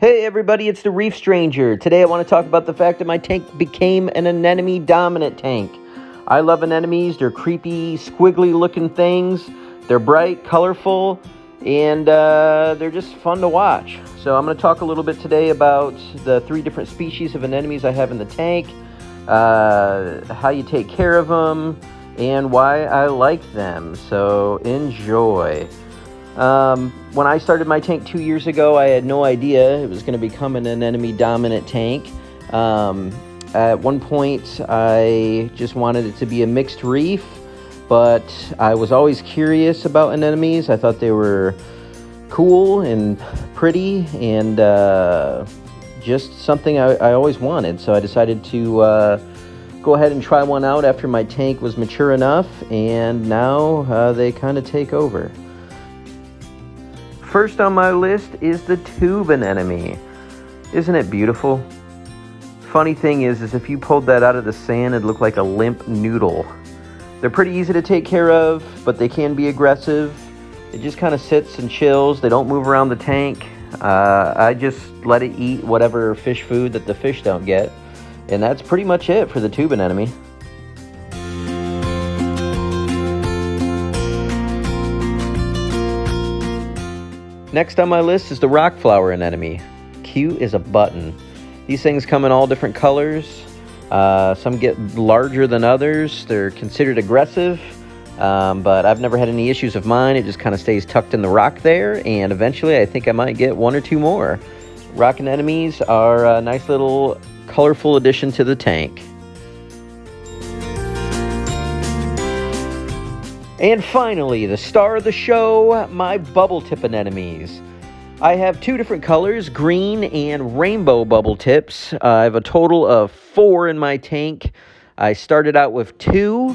Hey everybody, it's the Reef Stranger. Today I want to talk about the fact that my tank became an anemone dominant tank. I love anemones. They're creepy, squiggly looking things. They're bright, colorful, and they're just fun to watch. So I'm going to talk a little bit today about the 3 different species of anemones I have in the tank, how you take care of them, and why I like them. So enjoy. When I started my tank 2 years ago, I had no idea it was going to become an anemone dominant tank. At one point, I just wanted it to be a mixed reef, but I was always curious about anemones. I thought they were cool and pretty and just something I always wanted. So I decided to go ahead and try one out after my tank was mature enough, and now they kind of take over. First on my list is the tube anemone. Isn't it beautiful? Funny thing is if you pulled that out of the sand, it'd look like a limp noodle. They're pretty easy to take care of, but they can be aggressive. It just kind of sits and chills. They don't move around the tank. I just let it eat whatever fish food that the fish don't get. And that's pretty much it for the tube anemone. Next on my list is the rock flower anemone. Cute as a button. These things come in all different colors. Some get larger than others. They're considered aggressive, but I've never had any issues of mine. It just kind of stays tucked in the rock there, and eventually I think I might get 1 or 2 more. Rock anemones are a nice little colorful addition to the tank. And finally, the star of the show, my bubble tip anemones. I have 2 different colors, green and rainbow bubble tips. I have a total of 4 in my tank. I started out with 2,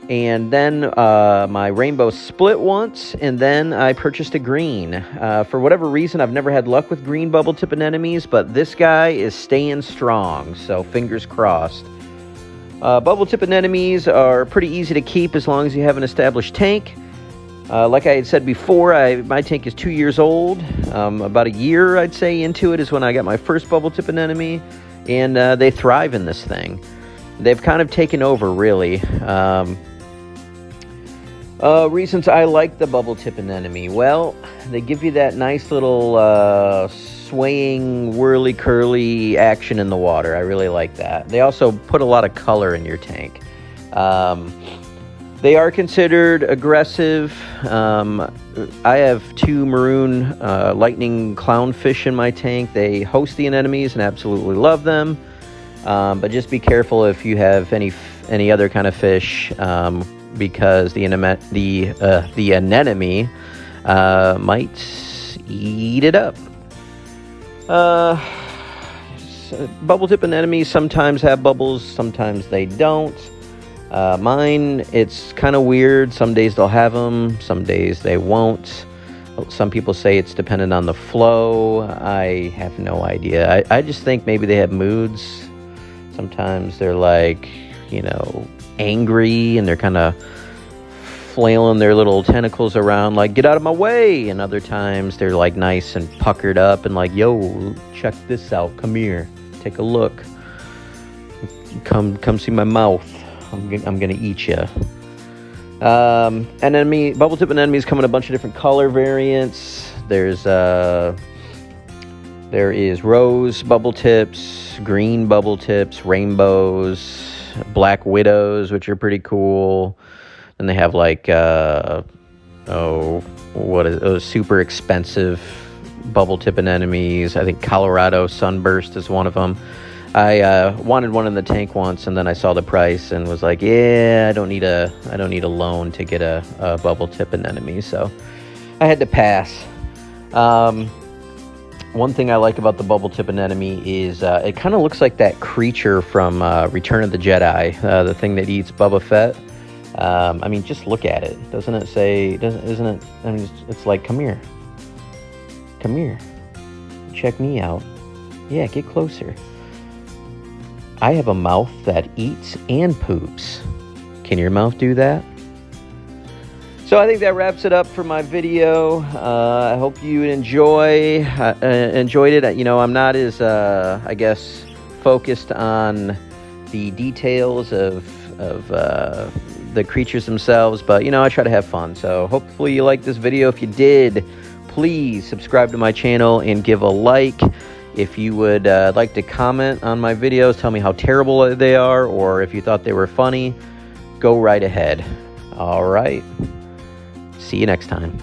and then my rainbow split once, and then I purchased a green. For whatever reason, I've never had luck with green bubble tip anemones, but this guy is staying strong, so fingers crossed. Bubble tip anemones are pretty easy to keep as long as you have an established tank. Like I had said before, my tank is 2 years old. About a year, I'd say, into it is when I got my first bubble tip anemone, and they thrive in this thing. They've kind of taken over, really. Reasons I like the bubble tip anemone. Well, they give you that nice little swaying, whirly-curly action in the water. I really like that. They also put a lot of color in your tank. They are considered aggressive. I have 2 maroon lightning clownfish in my tank. They host the anemones and absolutely love them. But just be careful if you have any other kind of fish, because the anemone might eat it up. Bubble tip anemones sometimes have bubbles, sometimes they don't. Mine, it's kind of weird. Some days they'll have them, some days they won't. Some people say it's dependent on the flow. I have no idea. I just think maybe they have moods. Sometimes they're like, angry, and they're kind of flailing their little tentacles around like, get out of my way. And other times they're like nice and puckered up and like, yo, check this out. Come here. Take a look. Come see my mouth. I'm gonna eat you. Bubble tip anemones come in a bunch of different color variants. There is rose bubble tips, green bubble tips, rainbows, black widows, which are pretty cool. And they have like super expensive bubble tip anemones. I think Colorado Sunburst is one of them. I wanted one in the tank once, and then I saw the price and was like, yeah, I don't need a loan to get a bubble tip anemone, so I had to pass. One thing I like about the bubble tip anemone is it kind of looks like that creature from Return of the Jedi, the thing that eats Boba Fett. Just look at it. Doesn't it say? Isn't it? It's like, come here, check me out. Yeah, get closer. I have a mouth that eats and poops. Can your mouth do that? So I think that wraps it up for my video. I hope you enjoyed it. You know, I'm not as, I guess, focused on the details of the creatures themselves, but, you know, I try to have fun. So hopefully you liked this video. If you did, please subscribe to my channel and give a like. If you would like to comment on my videos, tell me how terrible they are, or if you thought they were funny, go right ahead. All right. See you next time.